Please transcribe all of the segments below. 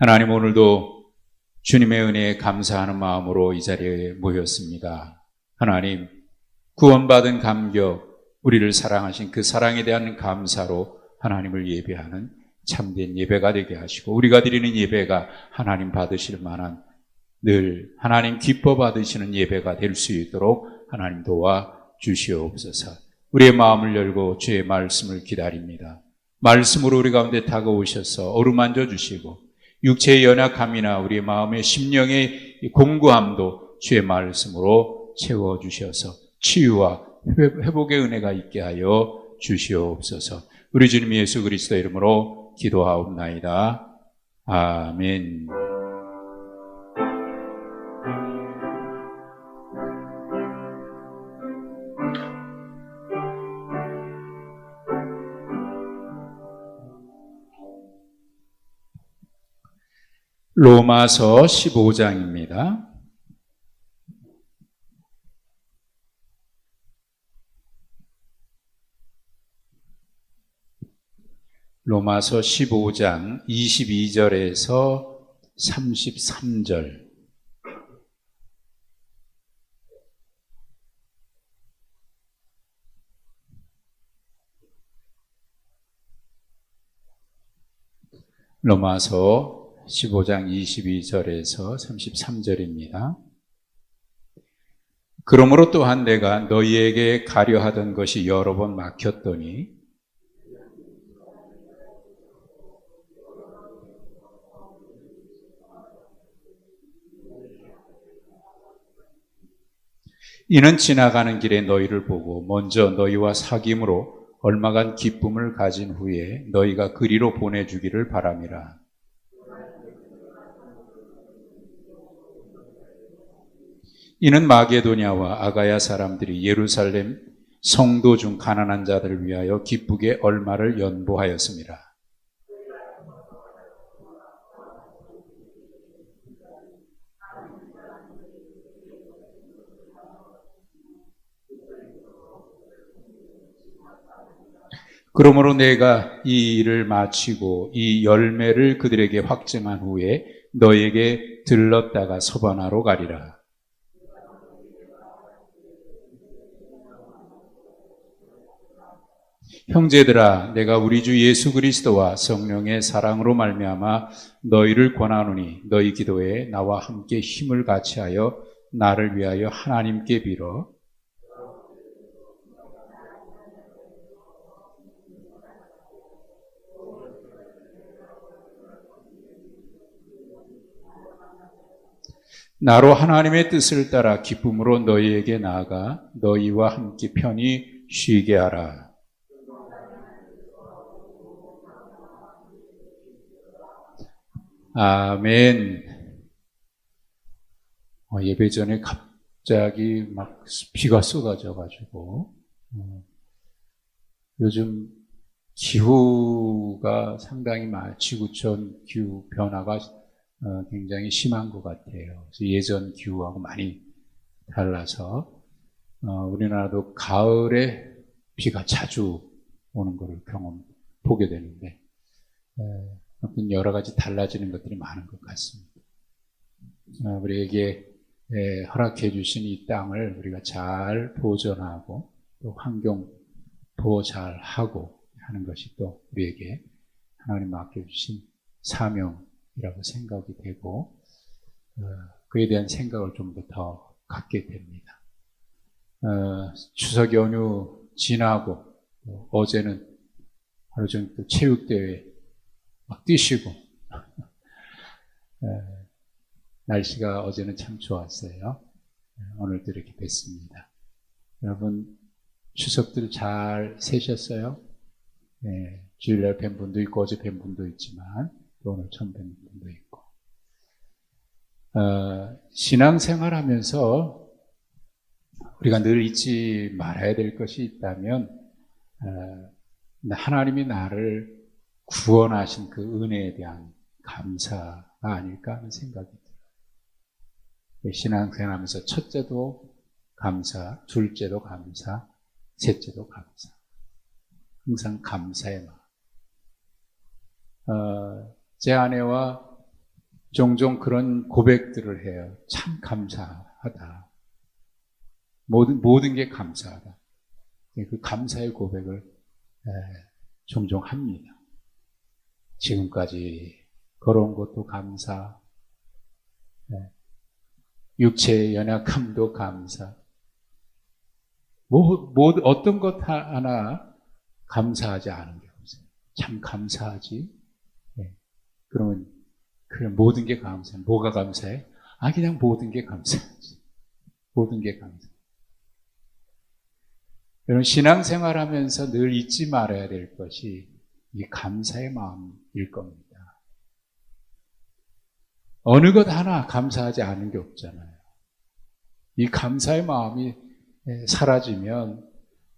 하나님, 오늘도 주님의 은혜에 감사하는 마음으로 이 자리에 모였습니다. 하나님, 구원받은 감격, 우리를 사랑하신 그 사랑에 대한 감사로 하나님을 예배하는 참된 예배가 되게 하시고, 우리가 드리는 예배가 하나님 받으실 만한, 늘 하나님 기뻐 받으시는 예배가 될 수 있도록 하나님 도와 주시옵소서. 우리의 마음을 열고 주의 말씀을 기다립니다. 말씀으로 우리 가운데 다가오셔서 어루만져 주시고, 육체의 연약함이나 우리의 마음의 심령의 공고함도 주의 말씀으로 채워주셔서 치유와 회복의 은혜가 있게 하여 주시옵소서. 우리 주님 예수 그리스도 이름으로 기도하옵나이다. 아멘. 로마서 15장입니다. 로마서 15장 22절에서 33절. 로마서 15장 22절에서 33절입니다. 그러므로 또한 내가 너희에게 가려 하던 것이 여러 번 막혔더니 이는 지나가는 길에 너희를 보고 먼저 너희와 사귐으로 얼마간 기쁨을 가진 후에 너희가 그리로 보내주기를 바람이라. 이는 마게도냐와 아가야 사람들이 예루살렘 성도 중 가난한 자들을 위하여 기쁘게 얼마를 연보하였습니다. 그러므로 내가 이 일을 마치고 이 열매를 그들에게 확증한 후에 너에게 들렀다가 서바나로 가리라. 형제들아, 내가 우리 주 예수 그리스도와 성령의 사랑으로 말미암아 너희를 권하노니 너희 기도에 나와 함께 힘을 같이하여 나를 위하여 하나님께 빌어 나로 하나님의 뜻을 따라 기쁨으로 너희에게 나아가 너희와 함께 편히 쉬게 하라. 아멘. 예배 전에 갑자기 막 비가 쏟아져가지고 요즘 기후가 상당히 지구촌 기후 변화가 굉장히 심한 것 같아요. 그래서 예전 기후하고 많이 달라서 우리나라도 가을에 비가 자주 오는 것을 보게 되는데 여러 가지 달라지는 것들이 많은 것 같습니다. 우리에게 허락해 주신 이 땅을 우리가 잘 보존하고 또 환경 보호 잘 하고 하는 것이 또 우리에게 하나님 맡겨주신 사명이라고 생각이 되고 그에 대한 생각을 좀 더 갖게 됩니다. 추석 연휴 지나고 어제는 하루 종일 또 체육대회 막 뛰시고 날씨가 어제는 참 좋았어요. 오늘도 이렇게 뵀습니다. 여러분 추석들 잘 세셨어요? 네, 주일날 뵌 분도 있고 어제 뵌 분도 있지만 또 오늘 처음 뵌 분도 있고 신앙생활하면서 우리가 늘 잊지 말아야 될 것이 있다면 하나님이 나를 구원하신 그 은혜에 대한 감사가 아닐까 하는 생각이 들어요. 신앙생활하면서 첫째도 감사, 둘째도 감사, 셋째도 감사. 항상 감사의 마음. 제 아내와 종종 그런 고백들을 해요. 참 감사하다. 모든 게 감사하다. 그 감사의 고백을 종종 합니다. 지금까지 걸어온 것도 감사, 육체의 연약함도 감사, 어떤 것 하나 감사하지 않은 게 없어요. 참 감사하지. 그러면 그 모든 게 감사해. 뭐가 감사해? 그냥 모든 게 감사하지. 모든 게 감사. 여러분, 신앙생활 하면서 늘 잊지 말아야 될 것이 이 감사의 마음일 겁니다. 어느 것 하나 감사하지 않은 게 없잖아요. 이 감사의 마음이 사라지면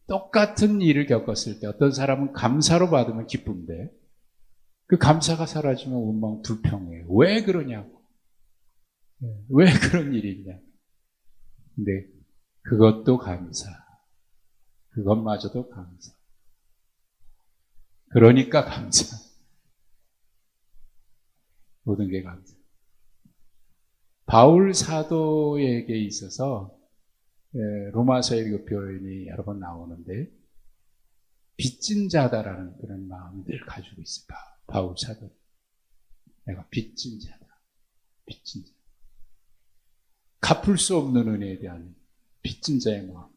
똑같은 일을 겪었을 때 어떤 사람은 감사로 받으면 기쁜데 그 감사가 사라지면 원망 불평해요. 왜 그러냐고. 왜 그런 일이 있냐고. 근데 그것도 감사. 그것마저도 감사. 그러니까 감사. 모든 게 감사. 바울 사도에게 있어서 로마서의 그 표현이 여러 번 나오는데 빚진 자다라는 그런 마음을 늘 가지고 있어요. 바울 사도. 내가 빚진 자다. 빚진 자. 갚을 수 없는 은혜에 대한 빚진 자의 마음이죠.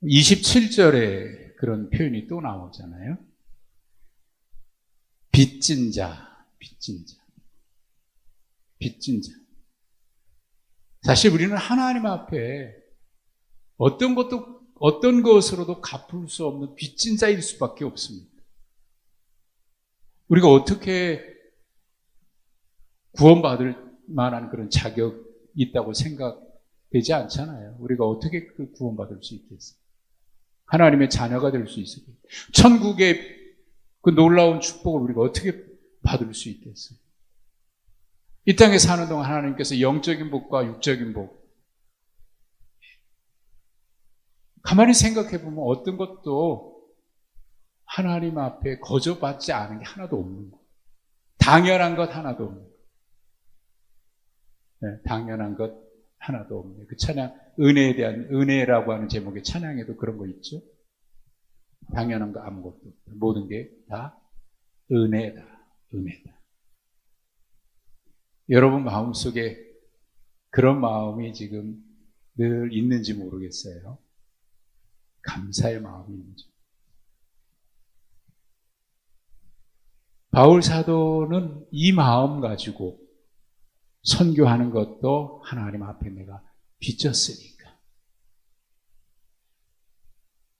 27절에 그런 표현이 또 나오잖아요. 빚진 자, 빚진 자. 빚진 자. 사실 우리는 하나님 앞에 어떤 것으로도 갚을 수 없는 빚진 자일 수밖에 없습니다. 우리가 어떻게 구원받을 만한 그런 자격이 있다고 생각되지 않잖아요. 우리가 어떻게 그 구원받을 수 있겠어요? 하나님의 자녀가 될 수 있어요. 천국의 그 놀라운 축복을 우리가 어떻게 받을 수 있겠어요? 이 땅에 사는 동안 하나님께서 영적인 복과 육적인 복, 가만히 생각해 보면 어떤 것도 하나님 앞에 거저받지 않은 게 하나도 없는 거예요. 당연한 것 하나도 없는 거예요. 네, 당연한 것 하나도 없네요. 그 찬양, 은혜에 대한, 은혜라고 하는 제목의 찬양에도 그런 거 있죠? 당연한 거 아무것도 없다. 모든 게 다 은혜다. 은혜다. 여러분 마음속에 그런 마음이 지금 늘 있는지 모르겠어요. 감사의 마음이 있는지. 바울 사도는 이 마음 가지고 선교하는 것도 하나님 앞에 내가 빚졌으니까.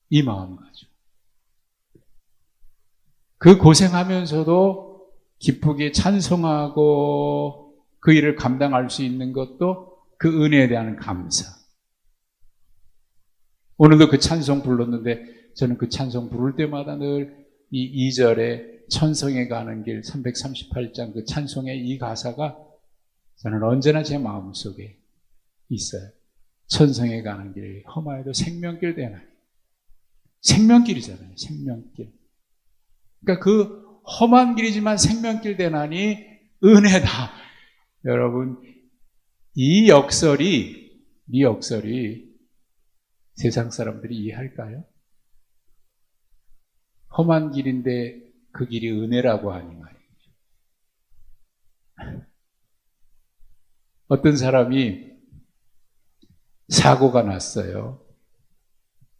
이 마음 가지고. 그 고생하면서도 기쁘게 찬송하고 그 일을 감당할 수 있는 것도 그 은혜에 대한 감사. 오늘도 그 찬송 불렀는데 저는 그 찬송 부를 때마다 늘 이 2절에 천성에 가는 길 338장 그 찬송의 이 가사가 저는 언제나 제 마음속에 있어요. 천성에 가는 길 험하여도 생명길 되나니. 생명길이잖아요. 생명길. 그러니까 그 험한 길이지만 생명길 되나니 은혜다. 여러분 이 역설이 세상 사람들이 이해할까요? 험한 길인데 그 길이 은혜라고 하니 말이죠. 어떤 사람이 사고가 났어요.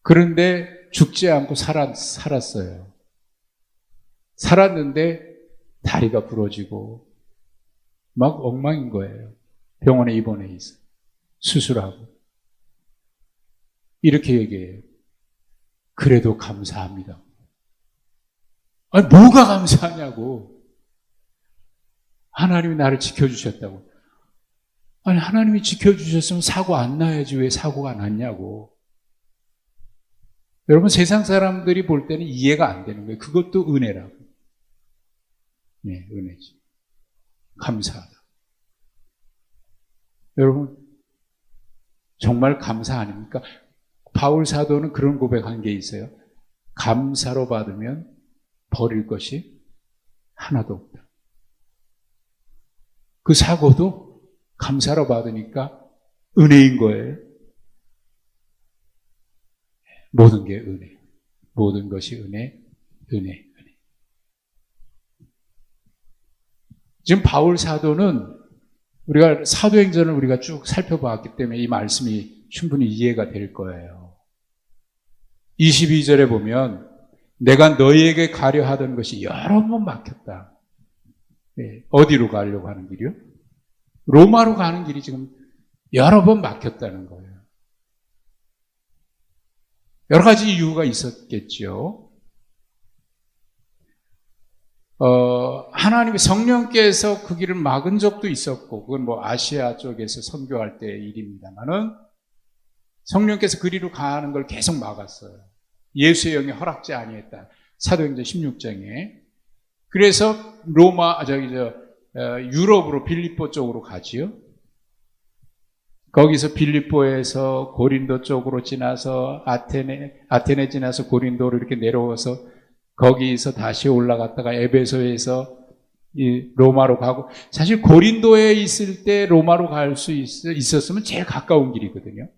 그런데 죽지 않고 살았어요. 살았는데 다리가 부러지고 막 엉망인 거예요. 병원에 입원해 있어요. 수술하고. 이렇게 얘기해요. 그래도 감사합니다. 아니, 뭐가 감사하냐고. 하나님이 나를 지켜주셨다고. 아니, 하나님이 지켜주셨으면 사고 안 나야지 왜 사고가 났냐고. 여러분, 세상 사람들이 볼 때는 이해가 안 되는 거예요. 그것도 은혜라고. 네, 은혜지. 감사하다. 여러분, 정말 감사 아닙니까? 바울 사도는 그런 고백한 게 있어요. 감사로 받으면 버릴 것이 하나도 없다. 그 사고도 감사로 받으니까 은혜인 거예요. 모든 게 은혜. 모든 것이 은혜. 지금 바울 사도는 우리가 사도행전을 우리가 쭉 살펴봤기 때문에 이 말씀이 충분히 이해가 될 거예요. 22절에 보면 내가 너희에게 가려 하던 것이 여러 번 막혔다. 네, 어디로 가려고 하는 길이요? 로마로 가는 길이 지금 여러 번 막혔다는 거예요. 여러 가지 이유가 있었겠죠. 하나님의 성령께서 그 길을 막은 적도 있었고, 그건 뭐 아시아 쪽에서 선교할 때의 일입니다만은 성령께서 그리로 가는 걸 계속 막았어요. 예수의 영이 허락지 아니했다. 사도행전 16장에. 그래서 유럽으로 빌립보 쪽으로 가지요. 거기서 빌립보에서 고린도 쪽으로 지나서 아테네 지나서 고린도로 이렇게 내려와서 거기서 다시 올라갔다가 에베소에서 로마로 가고, 사실 고린도에 있을 때 로마로 갈 수 있었으면 제일 가까운 길이거든요.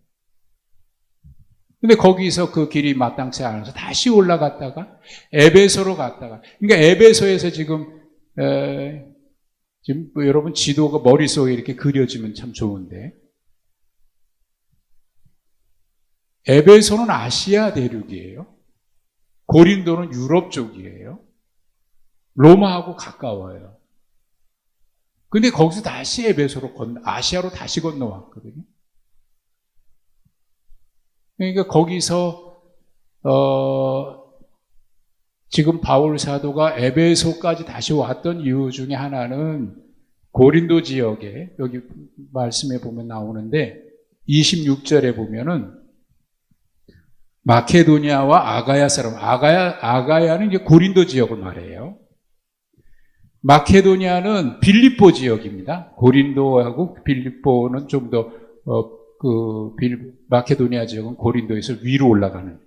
근데 거기서 그 길이 마땅치 않아서 다시 올라갔다가 에베소로 갔다가, 그러니까 에베소에서 지금 뭐 여러분 지도가 머릿속에 이렇게 그려지면 참 좋은데, 에베소는 아시아 대륙이에요. 고린도는 유럽 쪽이에요. 로마하고 가까워요. 근데 거기서 다시 에베소로 아시아로 다시 건너왔거든요. 그러니까 거기서 지금 바울 사도가 에베소까지 다시 왔던 이유 중에 하나는 고린도 지역에, 여기 말씀에 보면 나오는데 26절에 보면은 마케도니아와 아가야 사람, 아가야는 이제 고린도 지역을 말해요. 마케도니아는 빌립보 지역입니다. 고린도하고 빌립보는 좀 더, 마케도니아 지역은 고린도에서 위로 올라가는.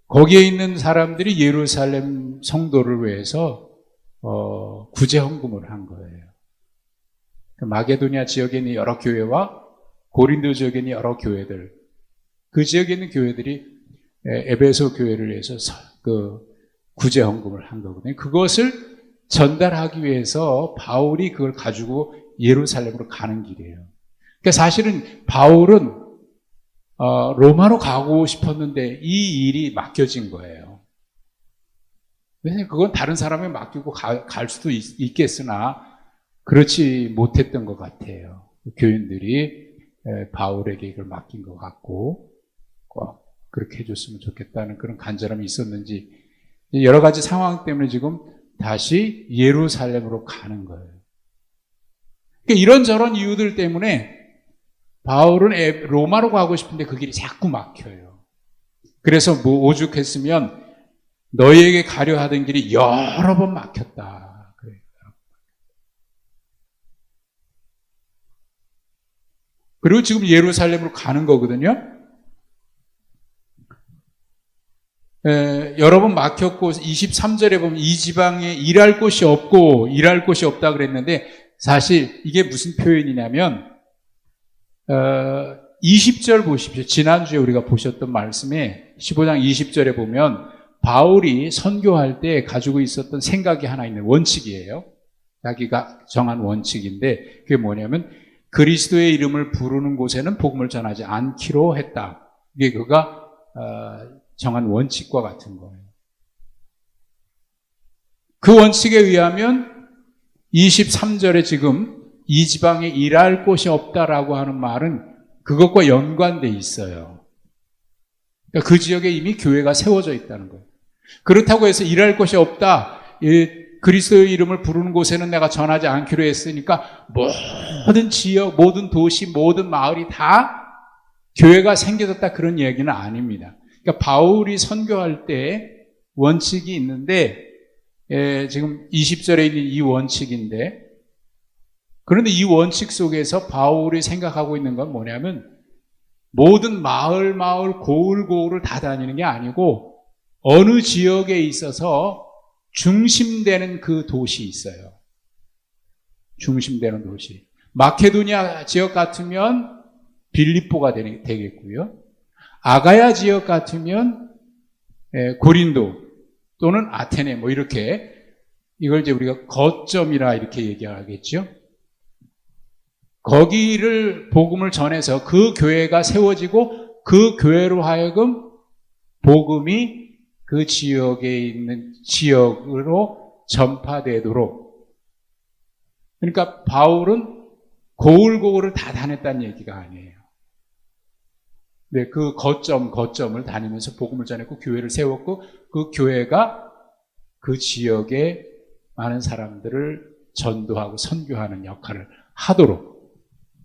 거기에 있는 사람들이 예루살렘 성도를 위해서, 구제 헌금을 한 거예요. 마케도니아 지역에 있는 여러 교회와 고린도 지역에 있는 여러 교회들, 그 지역에 있는 교회들이 에베소 교회를 위해서 구제 헌금을 한 거거든요. 그것을 전달하기 위해서 바울이 그걸 가지고 예루살렘으로 가는 길이에요. 그러니까 사실은 바울은 로마로 가고 싶었는데 이 일이 맡겨진 거예요. 왜냐하면 그건 다른 사람에 맡기고 갈 수도 있겠으나 그렇지 못했던 것 같아요. 교인들이 바울에게 이걸 맡긴 것 같고 꼭 그렇게 해줬으면 좋겠다는 그런 간절함이 있었는지 여러 가지 상황 때문에 지금 다시 예루살렘으로 가는 거예요. 그러니까 이런저런 이유들 때문에 바울은 로마로 가고 싶은데 그 길이 자꾸 막혀요. 그래서 뭐 오죽했으면 너희에게 가려 하던 길이 여러 번 막혔다. 그래요. 그리고 지금 예루살렘으로 가는 거거든요. 여러 번 막혔고 23절에 보면 이 지방에 일할 곳이 없다 그랬는데 사실 이게 무슨 표현이냐면 20절 보십시오. 지난주에 우리가 보셨던 말씀에 15장 20절에 보면 바울이 선교할 때 가지고 있었던 생각이 하나 있는 원칙이에요. 자기가 정한 원칙인데 그게 뭐냐면 그리스도의 이름을 부르는 곳에는 복음을 전하지 않기로 했다. 이게 그가 정한 원칙과 같은 거예요. 그 원칙에 의하면 23절에 지금 이 지방에 일할 곳이 없다라고 하는 말은 그것과 연관돼 있어요. 그러니까 그 지역에 이미 교회가 세워져 있다는 거예요. 그렇다고 해서 일할 곳이 없다. 그리스도의 이름을 부르는 곳에는 내가 전하지 않기로 했으니까 모든 지역, 모든 도시, 모든 마을이 다 교회가 생겨졌다 그런 얘기는 아닙니다. 그러니까 바울이 선교할 때 원칙이 있는데 지금 20절에 있는 이 원칙인데 그런데 이 원칙 속에서 바울이 생각하고 있는 건 뭐냐면 모든 마을 고을을 다 다니는 게 아니고 어느 지역에 있어서 중심되는 그 도시 있어요. 중심되는 도시. 마케도니아 지역 같으면 빌립보가 되겠고요. 아가야 지역 같으면 고린도 또는 아테네 뭐 이렇게 이걸 이제 우리가 거점이라 이렇게 얘기하겠죠. 거기를 복음을 전해서 그 교회가 세워지고 그 교회로 하여금 복음이 그 지역에 있는 지역으로 전파되도록. 그러니까 바울은 고을고을을 다 다녔다는 얘기가 아니에요. 네, 그 거점을 다니면서 복음을 전했고 교회를 세웠고 그 교회가 그 지역에 많은 사람들을 전도하고 선교하는 역할을 하도록.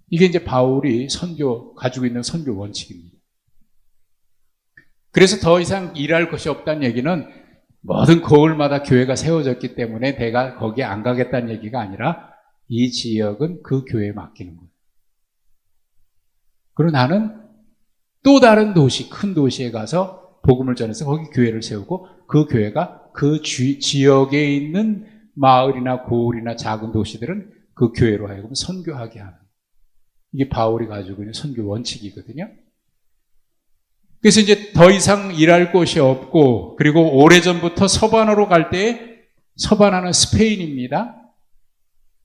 이게 이제 바울이 가지고 있는 선교 원칙입니다. 그래서 더 이상 일할 것이 없다는 얘기는 모든 고을마다 교회가 세워졌기 때문에 내가 거기에 안 가겠다는 얘기가 아니라 이 지역은 그 교회에 맡기는 거예요. 그리고 나는 또 다른 도시, 큰 도시에 가서 복음을 전해서 거기 교회를 세우고 그 교회가 그 지역에 있는 마을이나 고을이나 작은 도시들은 그 교회로 하여금 선교하게 하는. 이게 바울이 가지고 있는 선교 원칙이거든요. 그래서 이제 더 이상 일할 곳이 없고, 그리고 오래전부터 서반으로 갈 때, 서반하는 스페인입니다.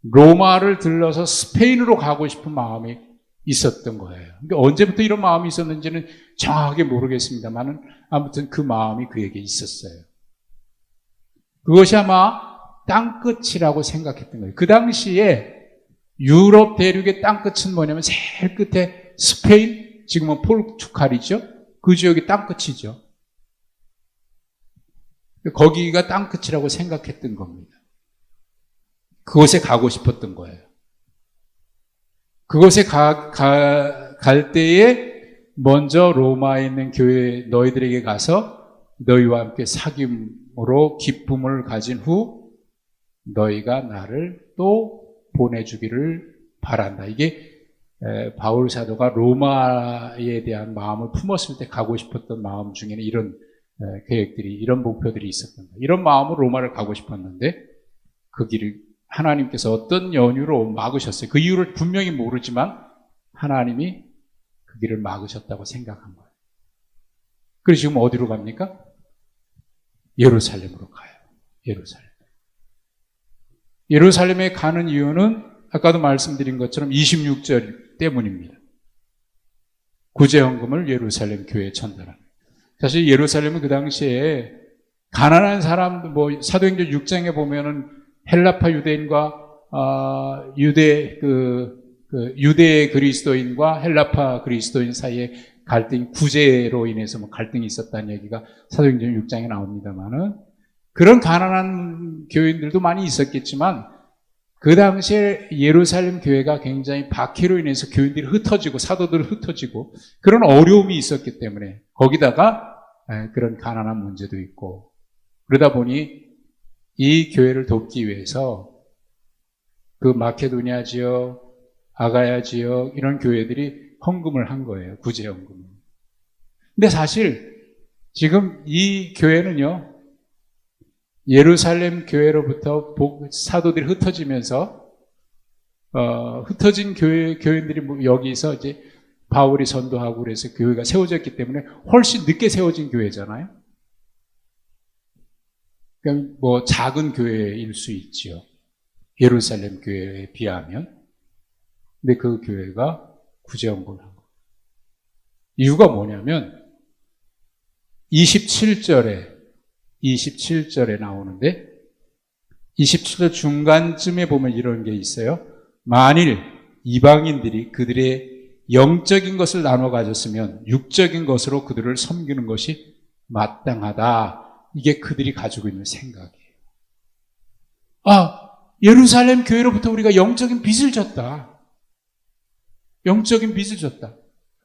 로마를 들러서 스페인으로 가고 싶은 마음이 있었던 거예요. 그러니까 언제부터 이런 마음이 있었는지는 정확하게 모르겠습니다만, 아무튼 그 마음이 그에게 있었어요. 그것이 아마 땅끝이라고 생각했던 거예요. 그 당시에 유럽 대륙의 땅끝은 뭐냐면 제일 끝에 스페인, 지금은 포르투갈이죠. 그 지역이 땅끝이죠. 거기가 땅끝이라고 생각했던 겁니다. 그곳에 가고 싶었던 거예요. 그곳에 갈 때에 먼저 로마에 있는 교회 너희들에게 가서 너희와 함께 사귐으로 기쁨을 가진 후 너희가 나를 또 보내주기를 바란다. 이게 바울 사도가 로마에 대한 마음을 품었을 때 가고 싶었던 마음 중에는 이런 계획들이, 이런 목표들이 있었던 거예요. 이런 마음으로 로마를 가고 싶었는데 그 길을 하나님께서 어떤 연유로 막으셨어요. 그 이유를 분명히 모르지만 하나님이 그 길을 막으셨다고 생각한 거예요. 그래서 지금 어디로 갑니까? 예루살렘으로 가요. 예루살렘에 가는 이유는 아까도 말씀드린 것처럼 26절 때문입니다. 구제헌금을 예루살렘 교회에 전달합니다. 사실 예루살렘은 그 당시에 가난한 사람들, 사도행전 6장에 보면은 헬라파 유대인과 유대 그리스도인과 헬라파 그리스도인 사이에 갈등이, 구제로 인해서 갈등이 있었다는 얘기가 사도행전 6장에 나옵니다만은, 그런 가난한 교인들도 많이 있었겠지만 그 당시에 예루살렘 교회가 굉장히 박해로 인해서 교인들이 흩어지고 사도들이 흩어지고 그런 어려움이 있었기 때문에, 거기다가 그런 가난한 문제도 있고, 그러다 보니 이 교회를 돕기 위해서 그 마케도니아 지역, 아가야 지역 이런 교회들이 헌금을 한 거예요. 구제헌금을. 근데 사실 지금 이 교회는요, 예루살렘 교회로부터 사도들이 흩어지면서 흩어진 교인들이 여기서 이제 바울이 전도하고 그래서 교회가 세워졌기 때문에 훨씬 늦게 세워진 교회잖아요. 그러니까 작은 교회일 수 있지요. 예루살렘 교회에 비하면. 근데 그 교회가 구제헌금을 한 거예요. 이유가 뭐냐면 27절에 나오는데, 27절 중간쯤에 보면 이런 게 있어요. 만일 이방인들이 그들의 영적인 것을 나눠 가졌으면 육적인 것으로 그들을 섬기는 것이 마땅하다. 이게 그들이 가지고 있는 생각이에요. 예루살렘 교회로부터 우리가 영적인 빚을 졌다. 영적인 빚을 졌다.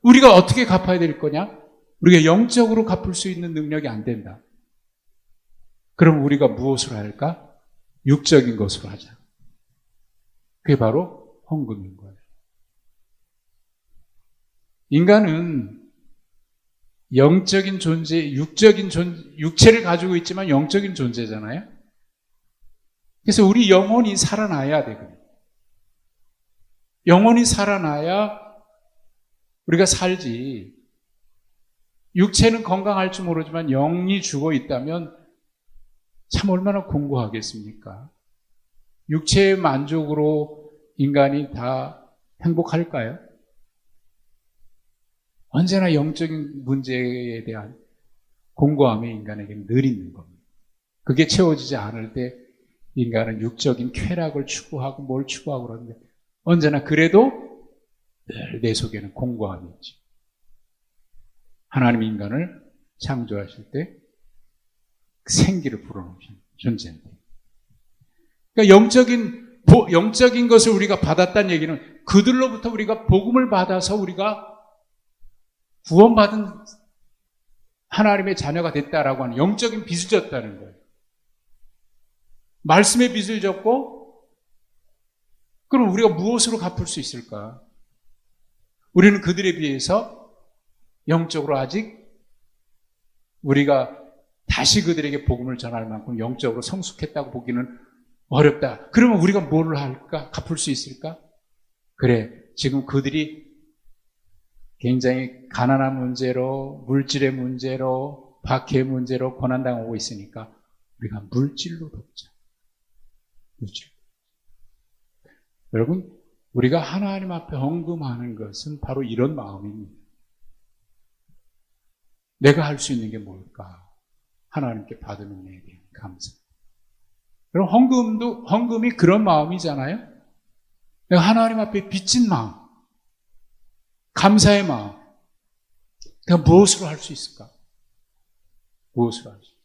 우리가 어떻게 갚아야 될 거냐? 우리가 영적으로 갚을 수 있는 능력이 안 된다. 그럼 우리가 무엇으로 할까? 육적인 것으로 하자. 그게 바로 헌금인 거예요. 인간은 영적인 존재, 육체를 가지고 있지만 영적인 존재잖아요. 그래서 우리 영혼이 살아나야 되거든요. 영혼이 살아나야 우리가 살지. 육체는 건강할지 모르지만 영이 죽어 있다면 참 얼마나 공고하겠습니까? 육체의 만족으로 인간이 다 행복할까요? 언제나 영적인 문제에 대한 공고함이 인간에게는 늘 있는 겁니다. 그게 채워지지 않을 때 인간은 육적인 쾌락을 추구하고 뭘 추구하고 그러는데 언제나 그래도 늘 내 속에는 공고함이 있지. 하나님 인간을 창조하실 때 생기를 불어넣으신 존재인데. 그러니까 영적인 것을 우리가 받았다는 얘기는 그들로부터 우리가 복음을 받아서 우리가 구원받은 하나님의 자녀가 됐다라고 하는 영적인 빚을 졌다는 거예요. 말씀의 빚을 졌고, 그럼 우리가 무엇으로 갚을 수 있을까? 우리는 그들에 비해서 영적으로 아직 우리가 다시 그들에게 복음을 전할 만큼 영적으로 성숙했다고 보기는 어렵다. 그러면 우리가 뭐를 할까? 갚을 수 있을까? 그래, 지금 그들이 굉장히 가난한 문제로, 물질의 문제로, 박해의 문제로 고난당하고 있으니까 우리가 물질로 돕자. 물질. 여러분, 우리가 하나님 앞에 헌금하는 것은 바로 이런 마음입니다. 내가 할 수 있는 게 뭘까? 하나님께 받은 은혜에 대한 감사. 그럼 헌금이 그런 마음이잖아요? 내가 하나님 앞에 빚진 마음, 감사의 마음. 내가 무엇으로 할 수 있을까? 무엇으로 할 수 있을까?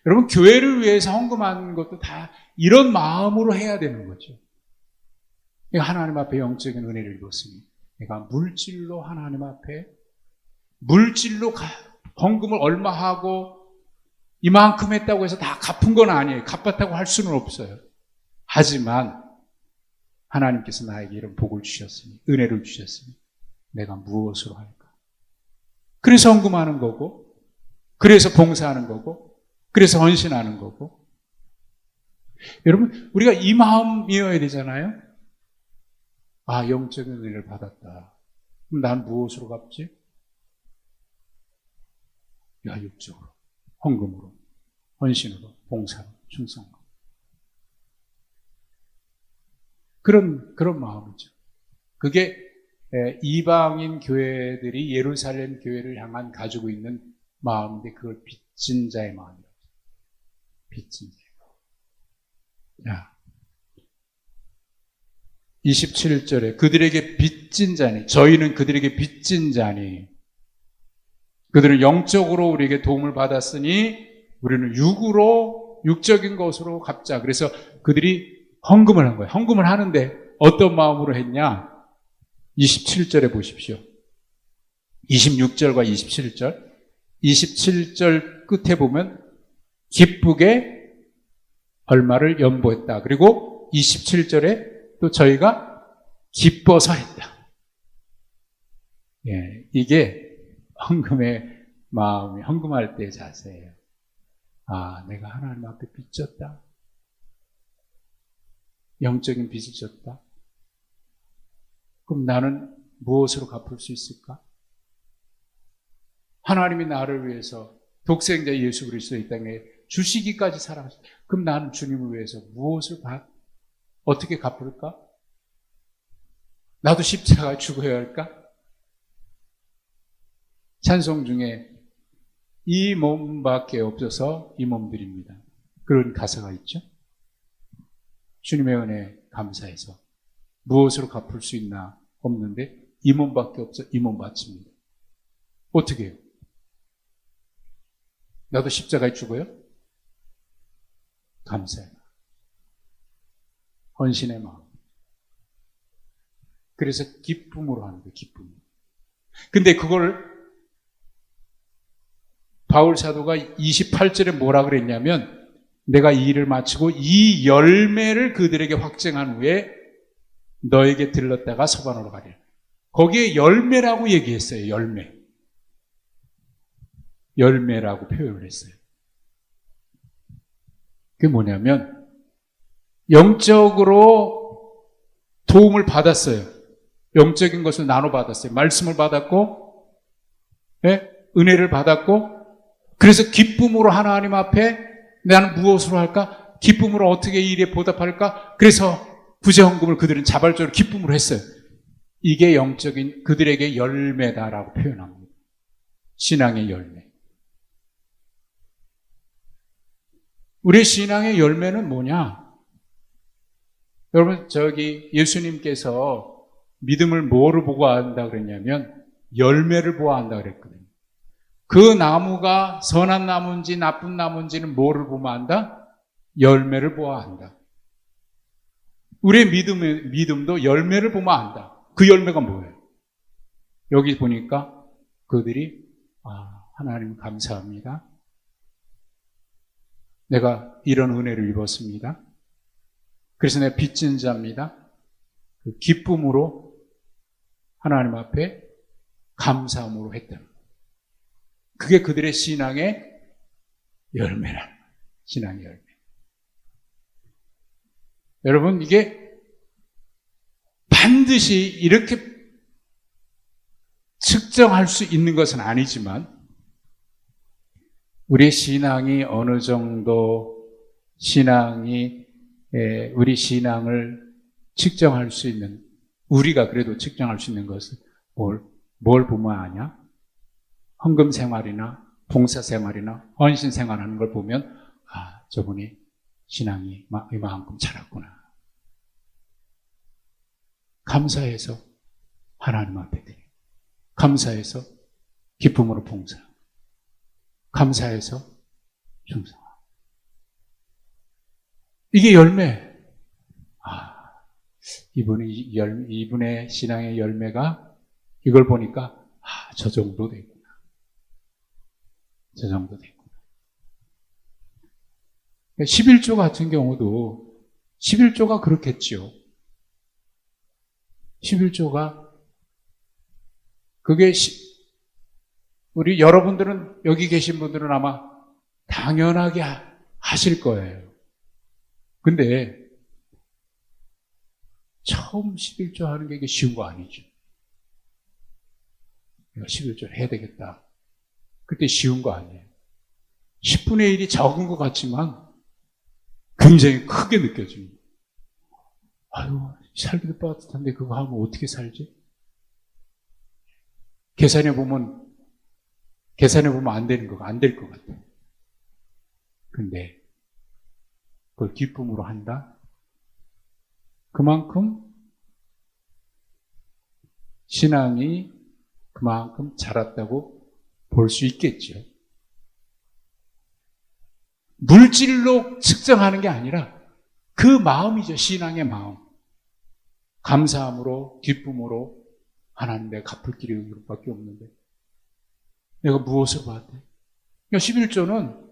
여러분, 교회를 위해서 헌금하는 것도 다 이런 마음으로 해야 되는 거죠. 내가 하나님 앞에 영적인 은혜를 입었으니 내가 물질로 하나님 앞에 물질로 헌금을 얼마 하고 이만큼 했다고 해서 다 갚은 건 아니에요. 갚았다고 할 수는 없어요. 하지만 하나님께서 나에게 이런 복을 주셨으니, 은혜를 주셨으니 내가 무엇으로 할까? 그래서 헌금하는 거고, 그래서 봉사하는 거고, 그래서 헌신하는 거고. 여러분, 우리가 이 마음이어야 되잖아요. 아, 영적인 은혜를 받았다. 그럼 난 무엇으로 갚지? 야, 육적으로, 헌금으로, 헌신으로, 봉사로, 충성으로. 그런 마음이죠. 그게 이방인 교회들이 예루살렘 교회를 향한 가지고 있는 마음인데 그걸 빚진 자의 마음이라고. 빚진 자의 마음. 야. 27절에 그들에게 빚진 자니, 저희는 그들에게 빚진 자니, 그들은 영적으로 우리에게 도움을 받았으니 우리는 육적인 것으로 갚자. 그래서 그들이 헌금을 한 거예요. 헌금을 하는데 어떤 마음으로 했냐? 27절에 보십시오. 26절과 27절. 27절 끝에 보면 기쁘게 얼마를 연보했다. 그리고 27절에 또 저희가 기뻐서 했다. 예, 이게 헌금의 마음이, 헌금할 때의 자세예요. 아, 내가 하나님 앞에 빚졌다. 영적인 빚을 졌다. 그럼 나는 무엇으로 갚을 수 있을까? 하나님이 나를 위해서 독생자 예수 그리스도의 땅에 주시기까지 사랑하셨다. 그럼 나는 주님을 위해서 무엇을 어떻게 갚을까? 나도 십자가에 죽어야 할까? 찬송 중에 이 몸밖에 없어서 이 몸들입니다. 그런 가사가 있죠. 주님의 은혜 감사해서 무엇으로 갚을 수 있나 없는데 이 몸밖에 없어 이 몸 바칩니다. 어떻게 해요? 나도 십자가에 죽어요? 감사해요. 헌신의 마음. 그래서 기쁨으로 하는 거예요. 기쁨. 근데 그걸 바울 사도가 28절에 뭐라 그랬냐면 내가 이 일을 마치고 이 열매를 그들에게 확증한 후에 너에게 들렀다가 서반으로 가리라. 거기에 열매라고 얘기했어요. 열매라고 표현을 했어요. 그게 뭐냐면 영적으로 도움을 받았어요. 영적인 것을 나눠받았어요. 말씀을 받았고, 네? 은혜를 받았고, 그래서 기쁨으로 하나님 앞에 나는 무엇으로 할까? 기쁨으로 어떻게 이 일에 보답할까? 그래서 구제헌금을 그들은 자발적으로 기쁨으로 했어요. 이게 영적인 그들에게 열매다라고 표현합니다. 신앙의 열매. 우리 신앙의 열매는 뭐냐? 여러분, 예수님께서 믿음을 뭐를 보고 안다 그랬냐면 열매를 보아 안다 그랬거든요. 그 나무가 선한 나무인지 나쁜 나무인지는 뭐를 보면 안다? 열매를 보아 안다. 우리의 믿음도 열매를 보면 안다. 그 열매가 뭐예요? 여기 보니까 그들이 하나님 감사합니다. 내가 이런 은혜를 입었습니다. 그래서 내가 빚진 자입니다. 그 기쁨으로 하나님 앞에 감사함으로 했다. 그게 그들의 신앙의 열매라. 신앙의 열매. 여러분, 이게 반드시 이렇게 측정할 수 있는 것은 아니지만 우리의 신앙이 어느 정도 우리 신앙을 측정할 수 있는, 우리가 그래도 측정할 수 있는 것은 뭘 보면 아냐? 헌금 생활이나 봉사 생활이나 헌신 생활하는 걸 보면 저분이 신앙이 이만큼 자랐구나. 감사해서 하나님 앞에 드리고, 감사해서 기쁨으로 봉사하고, 감사해서 충성하고. 이게 열매. 이분의 신앙의 열매가 이걸 보니까 저 정도 되구나. 저 정도 되구나. 11조 같은 경우도 11조가 그렇겠죠. 11조가 그게 우리 여러분들은, 여기 계신 분들은 아마 당연하게 하실 거예요. 근데 처음 11조 하는 게 이게 쉬운 거 아니죠. 내가 11조 해야 되겠다. 그때 쉬운 거 아니에요. 10분의 1이 적은 것 같지만 굉장히 크게 느껴집니다. 살기도 빠듯한데 그거 하면 어떻게 살지? 계산해 보면 안 되는 거가 안 될 것 같아요. 근데 그걸 기쁨으로 한다? 그만큼 신앙이 그만큼 자랐다고 볼 수 있겠죠. 물질로 측정하는 게 아니라 그 마음이죠. 신앙의 마음. 감사함으로, 기쁨으로 하나님 내가 갚을 길이 이것밖에 없는데 내가 무엇을 받대? 그러니까 11조는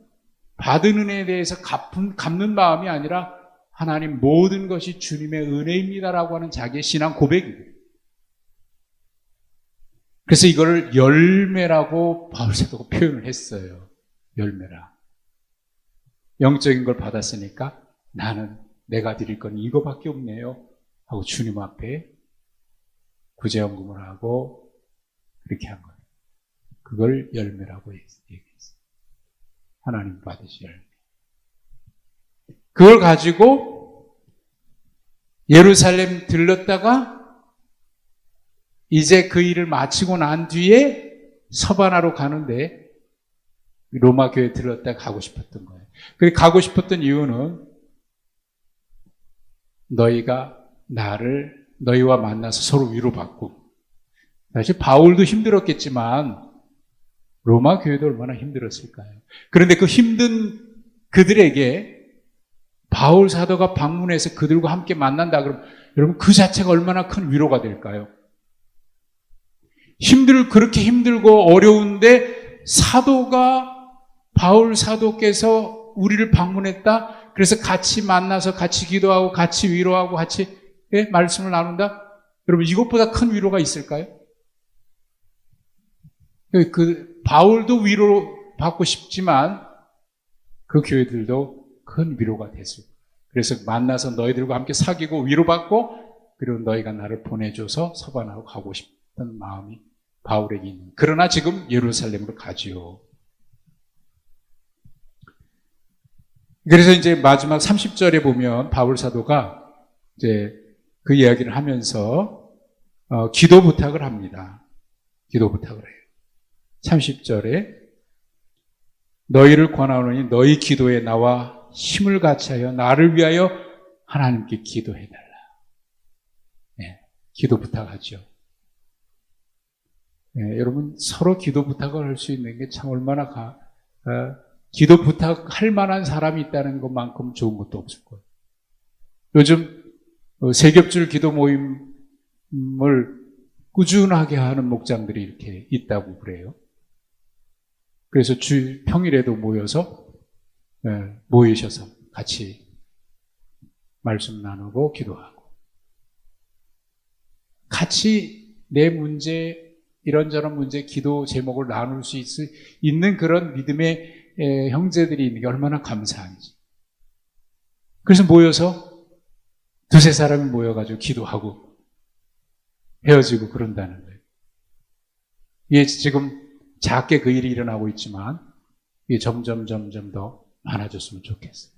받은 은혜에 대해서 갚는 마음이 아니라 하나님 모든 것이 주님의 은혜입니다라고 하는 자기의 신앙 고백이에요. 그래서 이거를 열매라고 바울사도가 표현을 했어요. 열매라. 영적인 걸 받았으니까 나는 내가 드릴 건 이거밖에 없네요 하고 주님 앞에 구제헌금을 하고 그렇게 한 거예요. 그걸 열매라고 얘기했어요. 하나님 받으실 열매. 그걸 가지고 예루살렘 들렀다가 이제 그 일을 마치고 난 뒤에 서바나로 가는데 로마 교회에 들렀다 가고 싶었던 거예요. 그 가고 싶었던 이유는 너희와 만나서 서로 위로받고, 사실 바울도 힘들었겠지만 로마 교회도 얼마나 힘들었을까요? 그런데 그 힘든 그들에게 바울 사도가 방문해서 그들과 함께 만난다 그러면 여러분 그 자체가 얼마나 큰 위로가 될까요? 그렇게 힘들고 어려운데 바울 사도께서 우리를 방문했다. 그래서 같이 만나서 같이 기도하고 같이 위로하고 같이 말씀을 나눈다. 여러분 이것보다 큰 위로가 있을까요? 바울도 위로 받고 싶지만 그 교회들도 큰 위로가 됐어요. 그래서 만나서 너희들과 함께 사귀고 위로받고 그리고 너희가 나를 보내줘서 서반하고 가고 싶던 마음이 바울에게 있는. 그러나 지금 예루살렘으로 가지요. 그래서 이제 마지막 30절에 보면 바울 사도가 이제 그 이야기를 하면서 기도 부탁을 합니다. 기도 부탁을 해요. 30절에 너희를 권하노니 너희 기도에 나와 힘을 같이하여 나를 위하여 하나님께 기도해달라. 네, 기도 부탁하죠. 네, 여러분 서로 기도 부탁을 할 수 있는 게 참 얼마나 기도 부탁할 만한 사람이 있다는 것만큼 좋은 것도 없을 거예요. 요즘 세겹줄 기도 모임을 꾸준하게 하는 목장들이 이렇게 있다고 그래요. 그래서 평일에도 모이셔서 같이 말씀 나누고 기도하고 같이 내 문제, 이런저런 문제, 기도 제목을 나눌 수 있는 그런 믿음의 형제들이 있는 게 얼마나 감사한지. 그래서 모여서 두세 사람이 모여가지고 기도하고 헤어지고 그런다는 거예요. 이게 지금 작게 그 일이 일어나고 있지만 이게 점점 더 많아졌으면 좋겠어요.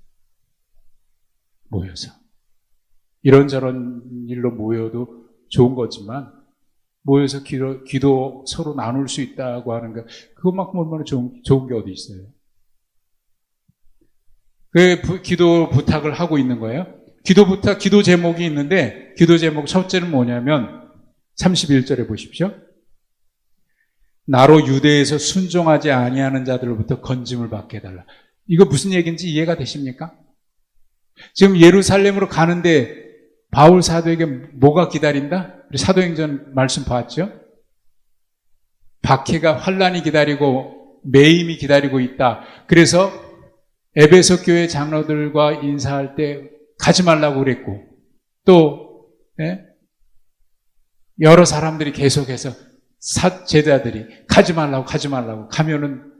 모여서. 이런저런 일로 모여도 좋은 거지만 모여서 기도 서로 나눌 수 있다고 하는 거, 그것만큼 얼마나 좋은 게 어디 있어요. 그 기도 부탁을 하고 있는 거예요. 기도 제목이 있는데, 기도 제목 첫째는 뭐냐면 31절에 보십시오. 나로 유대에서 순종하지 아니하는 자들로부터 건짐을 받게 해달라. 이거 무슨 얘기인지 이해가 되십니까? 지금 예루살렘으로 가는데 바울 사도에게 뭐가 기다린다? 우리 사도행전 말씀 봤죠? 박해가, 환란이 기다리고 매임이 기다리고 있다. 그래서 에베소 교회 장로들과 인사할 때 가지 말라고 그랬고, 또 여러 사람들이 계속해서 제자들이 가지 말라고 가면은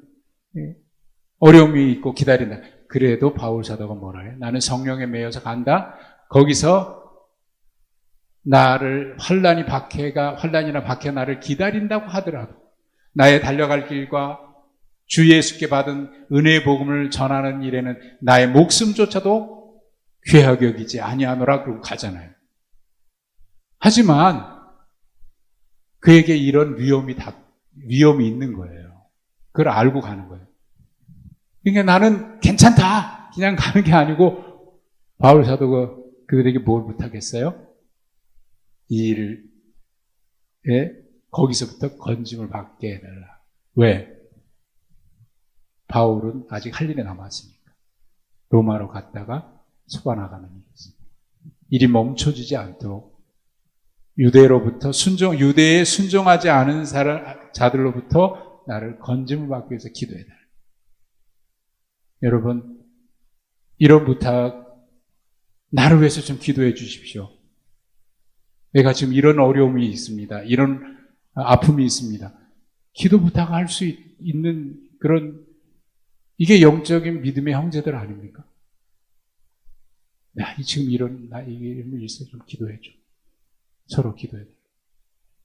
어려움이 있고 기다린다. 그래도 바울 사도가 뭐라 해요? 나는 성령에 매여서 간다. 거기서 나를 환란이나 박해가 나를 기다린다고 하더라도 나의 달려갈 길과 주 예수께 받은 은혜의 복음을 전하는 일에는 나의 목숨조차도 귀하게 여기지 아니하노라 그러고 가잖아요. 하지만 그에게 이런 위험이 있는 거예요. 그걸 알고 가는 거예요. 그러니까 나는 괜찮다 그냥 가는 게 아니고 바울 사도가 그들에게 뭘 부탁했어요? 이 일을 거기서부터 건짐을 받게 해달라. 왜? 바울은 아직 할 일이 남았으니까. 로마로 갔다가 소반나가는 일이 있습니다. 일이 멈춰지지 않도록 유대에 순종하지 않은 자들로부터 나를 건짐을 받기 위해서 기도해달라. 여러분, 이런 부탁 나를 위해서 좀 기도해 주십시오. 내가 지금 이런 어려움이 있습니다. 이런 아픔이 있습니다. 기도 부탁할 수 있는 그런, 이게 영적인 믿음의 형제들 아닙니까? 지금 이게 있어 좀 기도해 줘. 서로 기도해 달라.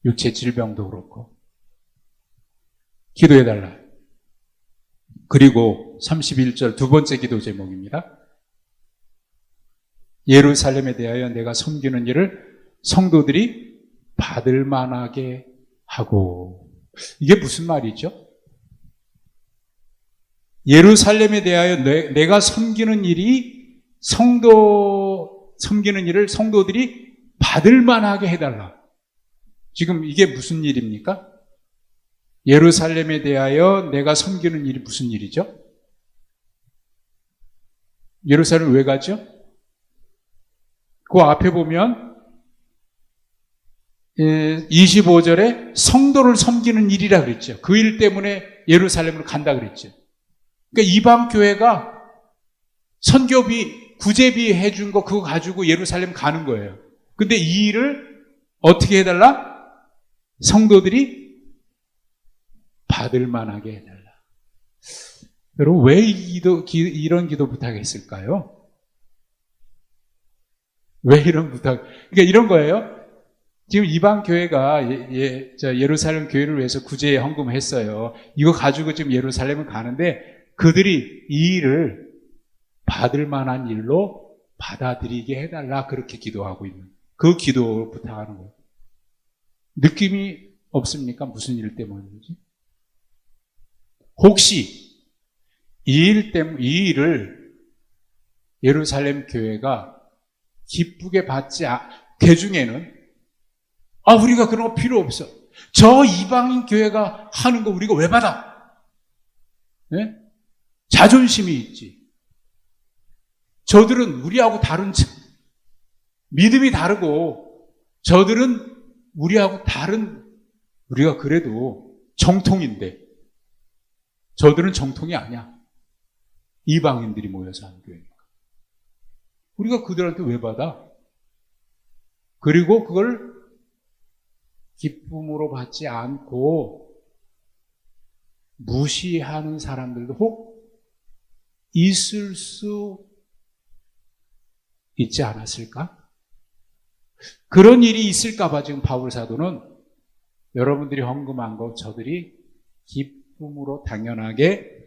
육체 질병도 그렇고 기도해 달라. 그리고 31절 두 번째 기도 제목입니다. 예루살렘에 대하여 내가 섬기는 일을 성도들이 받을 만하게 하고. 이게 무슨 말이죠? 예루살렘에 대하여 내가 섬기는 일을 성도들이 받을 만하게 해달라. 지금 이게 무슨 일입니까? 예루살렘에 대하여 내가 섬기는 일이 무슨 일이죠? 예루살렘 왜 가죠? 그 앞에 보면 25절에 성도를 섬기는 일이라 그랬죠. 그 일 때문에 예루살렘으로 간다 그랬죠. 그러니까 이방 교회가 선교비, 구제비 해준 거 그거 가지고 예루살렘 가는 거예요. 근데 이 일을 어떻게 해달라? 성도들이 받을 만하게 해달라. 여러분, 왜 이런 기도 부탁했을까요? 왜 이런 부탁? 그러니까 이런 거예요. 지금 이방 교회가 예루살렘 교회를 위해서 구제 헌금했어요. 이거 가지고 지금 예루살렘을 가는데 그들이 이 일을 받을 만한 일로 받아들이게 해달라 그렇게 기도하고 있는 그 기도 부탁하는 거예요. 느낌이 없습니까? 무슨 일 때문인지? 혹시 이 일을 예루살렘 교회가 기쁘게 받지 그 중에는 우리가 그런 거 필요 없어. 저 이방인 교회가 하는 거 우리가 왜 받아? 네? 자존심이 있지. 저들은 우리하고 다른 믿음이 다르고 저들은 우리하고 다른 우리가 그래도 정통인데 저들은 정통이 아니야. 이방인들이 모여서 하는 교회니까. 우리가 그들한테 왜 받아? 그리고 그걸 기쁨으로 받지 않고 무시하는 사람들도 혹 있을 수 있지 않았을까? 그런 일이 있을까봐 지금 바울 사도는 여러분들이 헌금한 거 저들이 기쁨으로 당연하게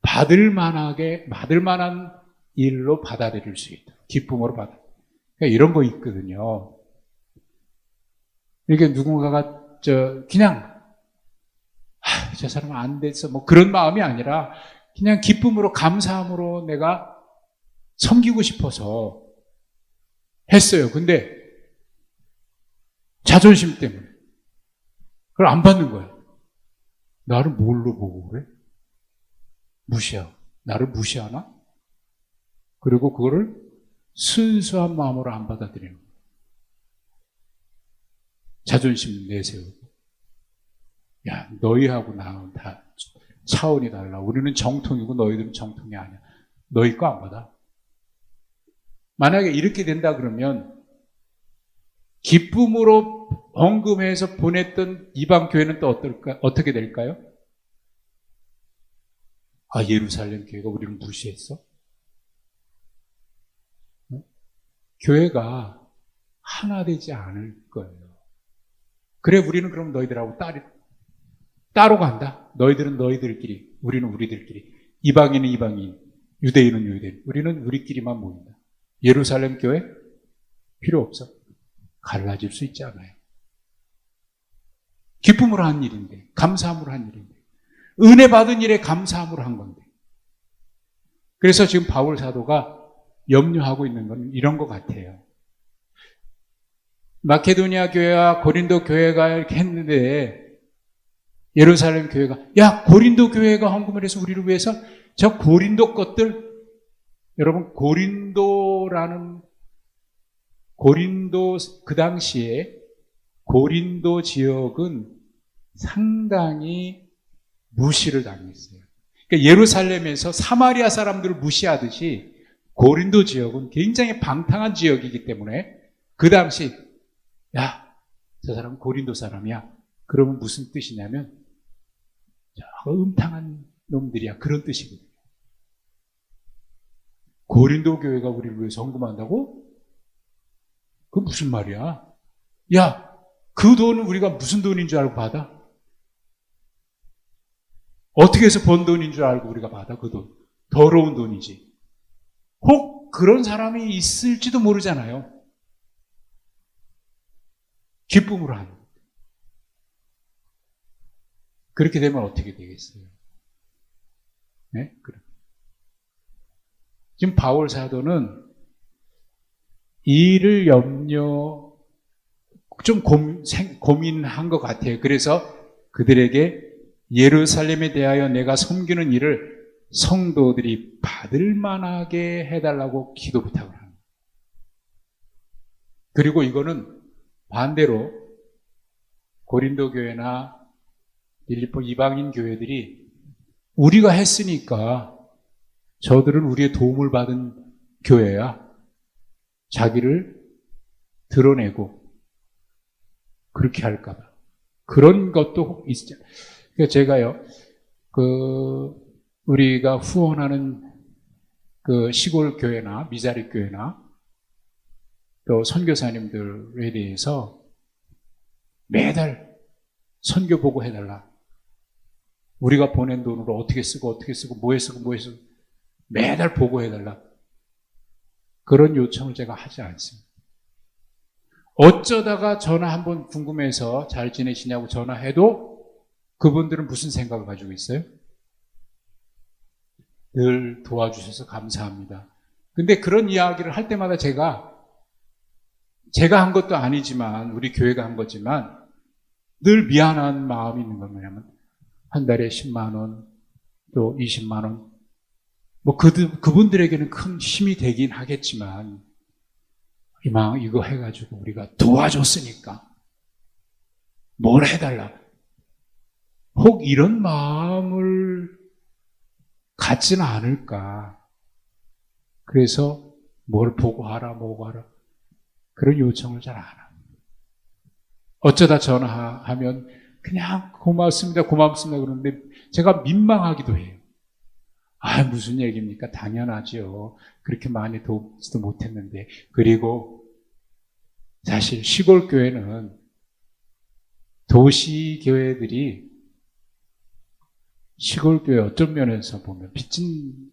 받을 만한 일로 받아들일 수 있도록 기쁨으로 그러니까 이런 거 있거든요. 이렇게 누군가가 그냥 저 사람 안 됐어 뭐 그런 마음이 아니라 그냥 기쁨으로 감사함으로 내가 섬기고 싶어서 했어요. 근데 자존심 때문에 그걸 안 받는 거예요. 나를 뭘로 보고 그래? 나를 무시하나? 그리고 그거를 순수한 마음으로 안 받아들이는 거예요. 자존심 내세우고 야 너희하고 나는 다 차원이 달라. 우리는 정통이고 너희들은 정통이 아니야. 너희 거 안 받아. 만약에 이렇게 된다 그러면 기쁨으로 헌금해서 보냈던 이방 교회는 또 어떻게 될까요? 예루살렘 교회가 우리를 무시했어? 교회가 하나 되지 않을 거예요. 그래 우리는 그럼 너희들하고 따로 간다. 너희들은 너희들끼리, 우리는 우리들끼리, 이방인은 이방인, 유대인은 유대인. 우리는 우리끼리만 모인다. 예루살렘 교회 필요 없어. 갈라질 수 있지 않아요. 기쁨으로 한 일인데, 감사함으로 한 일인데, 은혜 받은 일에 감사함으로 한 건데. 그래서 지금 바울 사도가 염려하고 있는 건 이런 것 같아요. 마케도니아 교회와 고린도 교회가 이렇게 했는데 예루살렘 교회가 고린도 교회가 헌금을 해서 우리를 위해서 저 고린도 것들 여러분 고린도 그 당시에 고린도 지역은 상당히 무시를 당했어요. 그러니까 예루살렘에서 사마리아 사람들을 무시하듯이 고린도 지역은 굉장히 방탕한 지역이기 때문에 그 당시 저 사람은 고린도 사람이야. 그러면 무슨 뜻이냐면 음탕한 놈들이야. 그런 뜻이거든요. 고린도 교회가 우리를 위해서 헌금한다고? 그건 무슨 말이야? 그 돈은 우리가 무슨 돈인 줄 알고 받아? 어떻게 해서 번 돈인 줄 알고 우리가 받아? 그 돈. 더러운 돈이지. 혹 그런 사람이 있을지도 모르잖아요. 기쁨으로 하는 것. 그렇게 되면 어떻게 되겠어요? 네? 지금 바울 사도는 이를 좀 고민한 것 같아요. 그래서 그들에게 예루살렘에 대하여 내가 섬기는 일을 성도들이 받을 만하게 해달라고 기도 부탁을 합니다. 그리고 이거는 반대로 고린도 교회나 빌립보 이방인 교회들이 우리가 했으니까 저들은 우리의 도움을 받은 교회야. 자기를 드러내고 그렇게 할까봐. 그런 것도 있죠. 그러니까 제가요, 우리가 후원하는 그 시골 교회나 미자리 교회나 또 선교사님들에 대해서 매달 선교 보고 해달라. 우리가 보낸 돈으로 어떻게 쓰고 뭐에 쓰고 매달 보고해달라. 그런 요청을 제가 하지 않습니다. 어쩌다가 전화 한번 궁금해서 잘 지내시냐고 전화해도 그분들은 무슨 생각을 가지고 있어요? 늘 도와주셔서 감사합니다. 근데 그런 이야기를 할 때마다 제가 한 것도 아니지만 우리 교회가 한 거지만 늘 미안한 마음이 있는 건 뭐냐면 한 달에 10만 원, 또 20만 원, 뭐 그분들에게는 큰 힘이 되긴 하겠지만 이거 해가지고 우리가 도와줬으니까 뭘 해달라. 혹 이런 마음을 갖지는 않을까. 그래서 뭘 보고하라, 뭐고 하라. 그런 요청을 잘 안 합니다. 어쩌다 전화하면 그냥 고맙습니다 그러는데 제가 민망하기도 해요. 무슨 얘기입니까? 당연하죠. 그렇게 많이 돕지도 못했는데. 그리고 사실 시골 교회는 도시 교회들이 시골 교회 어떤 면에서 보면 빚진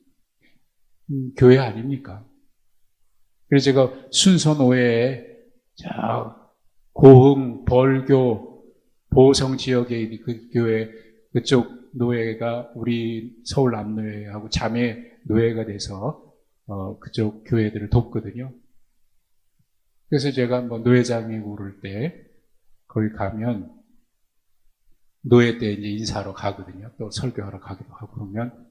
교회 아닙니까? 그래서 제가 순서 노예에 고흥, 벌교, 보성 지역에 있는 그 교회 그쪽 노예가 우리 서울 남노예하고 자매 노예가 돼서 그쪽 교회들을 돕거든요. 그래서 제가 뭐 노예장이고 그럴 때 거기 가면 노예 때 이제 인사하러 가거든요. 또 설교하러 가기도 하고 그러면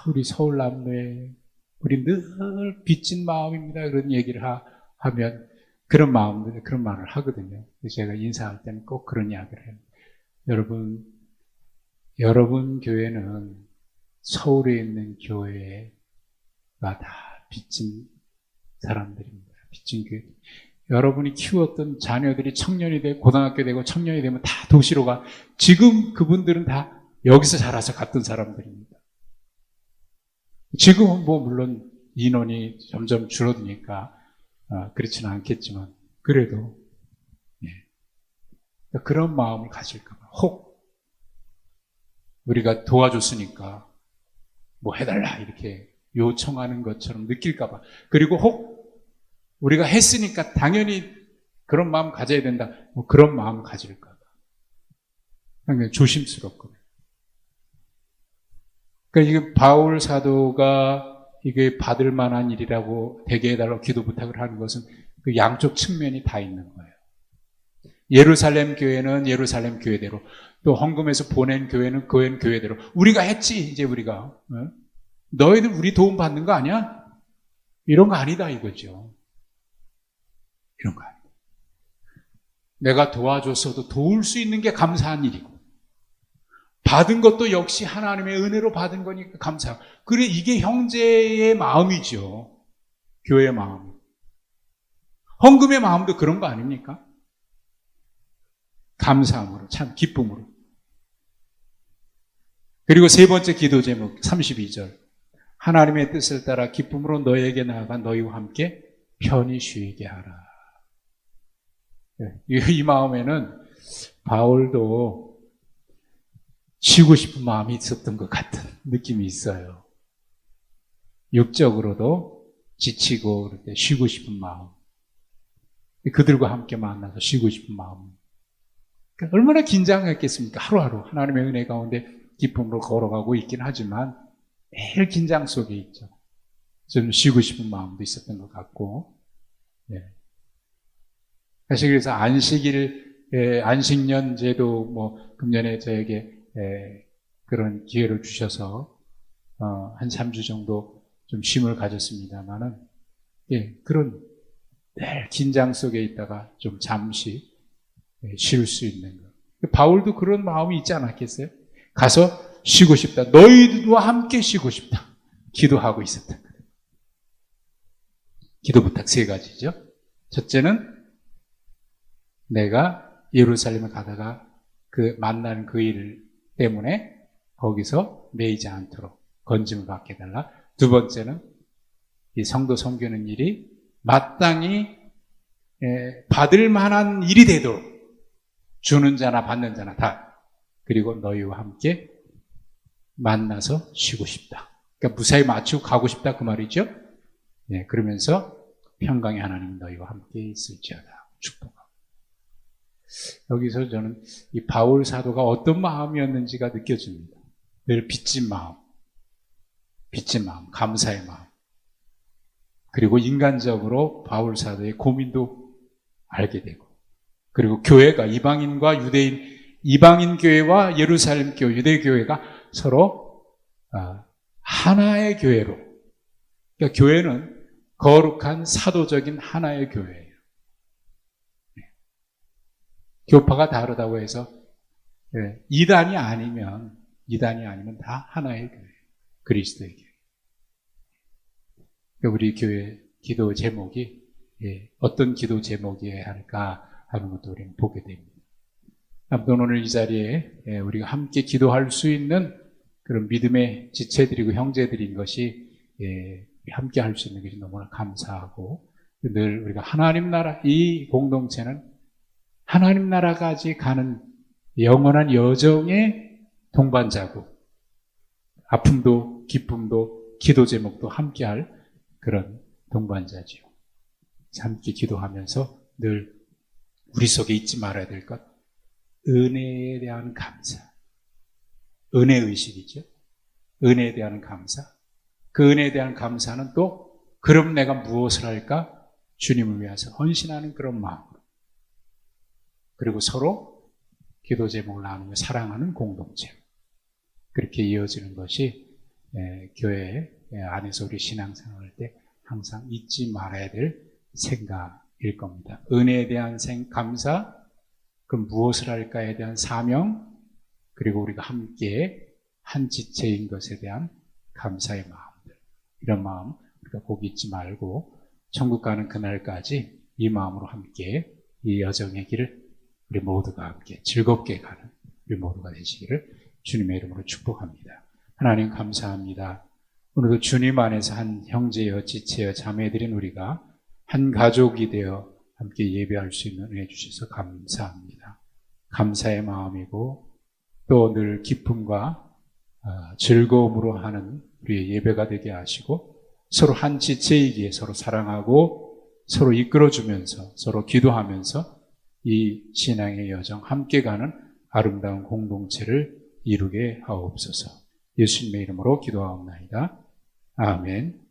우리 서울 남노예 우리 늘 빚진 마음입니다. 그런 얘기를 하면 그런 말을 하거든요. 그래서 제가 인사할 때는 꼭 그런 이야기를 해요. 여러분 교회는 서울에 있는 교회가 다 빚진 사람들입니다. 빚진 교회. 여러분이 키웠던 자녀들이 청년이 되고 고등학교 되고 청년이 되면 다 도시로 가. 지금 그분들은 다 여기서 자라서 갔던 사람들입니다. 지금은 뭐 물론 인원이 점점 줄어드니까 그렇지는 않겠지만 그래도 그런 마음을 가질까 봐. 혹 우리가 도와줬으니까 뭐 해달라 이렇게 요청하는 것처럼 느낄까 봐. 그리고 혹 우리가 했으니까 당연히 그런 마음 가져야 된다. 뭐 그런 마음 가질까 봐. 굉장히 조심스럽거든요. 그러니까 이게 바울 사도가 이게 받을 만한 일이라고 되게 해달라고 기도 부탁을 하는 것은 그 양쪽 측면이 다 있는 거예요. 예루살렘 교회는 예루살렘 교회대로, 또 헌금해서 보낸 교회는 교회대로. 우리가 했지, 이제 우리가. 너희들 우리 도움 받는 거 아니야? 이런 거 아니다 이거죠. 이런 거 아니다. 내가 도와줬어도 도울 수 있는 게 감사한 일이고, 받은 것도 역시 하나님의 은혜로 받은 거니까 감사하고. 그래, 이게 형제의 마음이죠. 교회의 마음. 헌금의 마음도 그런 거 아닙니까? 감사함으로, 참 기쁨으로. 그리고 세 번째 기도 제목 32절. 하나님의 뜻을 따라 기쁨으로 너에게 나아가 너희와 함께 편히 쉬게 하라. 이 마음에는 바울도 쉬고 싶은 마음이 있었던 것 같은 느낌이 있어요. 육적으로도 지치고 그럴 때 쉬고 싶은 마음. 그들과 함께 만나서 쉬고 싶은 마음. 얼마나 긴장했겠습니까? 하루하루 하나님의 은혜 가운데 기쁨으로 걸어가고 있긴 하지만 매일 긴장 속에 있죠. 좀 쉬고 싶은 마음도 있었던 것 같고. 사실 그래서 안식년 제도 뭐 금년에 저에게 그런 기회를 주셔서 한 3주 정도 좀 쉼을 가졌습니다만은 그런 늘 긴장 속에 있다가 좀 잠시 쉴 수 있는 것. 바울도 그런 마음이 있지 않았겠어요? 가서 쉬고 싶다. 너희들과 함께 쉬고 싶다. 기도하고 있었다. 기도 부탁 3가지죠. 첫째는 내가 예루살렘에 가다가 그 만나는 그 일 때문에 거기서 매이지 않도록 건짐을 받게 해달라. 두 번째는 이 성도 섬기는 일이 마땅히 받을 만한 일이 되도록 주는 자나 받는 자나 다 그리고 너희와 함께 만나서 쉬고 싶다. 그러니까 무사히 마치고 가고 싶다 그 말이죠. 그러면서 평강의 하나님 너희와 함께 있을지어다 축복하고. 여기서 저는 이 바울 사도가 어떤 마음이었는지가 느껴집니다. 늘 빚진 마음, 감사의 마음. 그리고 인간적으로 바울 사도의 고민도 알게 되고, 그리고 교회가 이방인과 유대인, 이방인 교회와 예루살렘 교회, 유대 교회가 서로 하나의 교회로, 그러니까 교회는 거룩한 사도적인 하나의 교회예요. 교파가 다르다고 해서 이단이 아니면 다 하나의 교회, 그리스도의 교회. 우리 교회 기도 제목이 어떤 기도 제목이어야 할까 하는 것도 우리는 보게 됩니다. 아무튼 오늘 이 자리에 우리가 함께 기도할 수 있는 그런 믿음의 지체들이고 형제들인 것이 함께 할 수 있는 것이 너무나 감사하고, 늘 우리가 하나님 나라, 이 공동체는 하나님 나라까지 가는 영원한 여정의 동반자고, 아픔도 기쁨도 기도 제목도 함께할 그런 동반자지요. 함께 기도하면서 늘 우리 속에 잊지 말아야 될 것, 은혜에 대한 감사, 은혜의식이죠. 은혜에 대한 감사. 그 은혜에 대한 감사는 또 그럼 내가 무엇을 할까? 주님을 위해서 헌신하는 그런 마음으로, 그리고 서로 기도 제목을 나누며 사랑하는 공동체, 그렇게 이어지는 것이 교회 안에서 우리 신앙생활할 때 항상 잊지 말아야 될 생각일 겁니다. 은혜에 대한 감사, 그럼 무엇을 할까에 대한 사명, 그리고 우리가 함께 한 지체인 것에 대한 감사의 마음들, 이런 마음 우리가 꼭 잊지 말고 천국 가는 그날까지 이 마음으로 함께 이 여정의 길을 우리 모두가 함께 즐겁게 가는 우리 모두가 되시기를 주님의 이름으로 축복합니다. 하나님 감사합니다. 오늘도 주님 안에서 한 형제여 지체여 자매들인 우리가 한 가족이 되어 함께 예배할 수 있는 은혜 주셔서 감사합니다. 감사의 마음이고 또 늘 기쁨과 즐거움으로 하는 우리의 예배가 되게 하시고, 서로 한 지체이기에 서로 사랑하고 서로 이끌어주면서 서로 기도하면서 이 신앙의 여정 함께 가는 아름다운 공동체를 이루게 하옵소서. 예수님의 이름으로 기도하옵나이다. 아멘.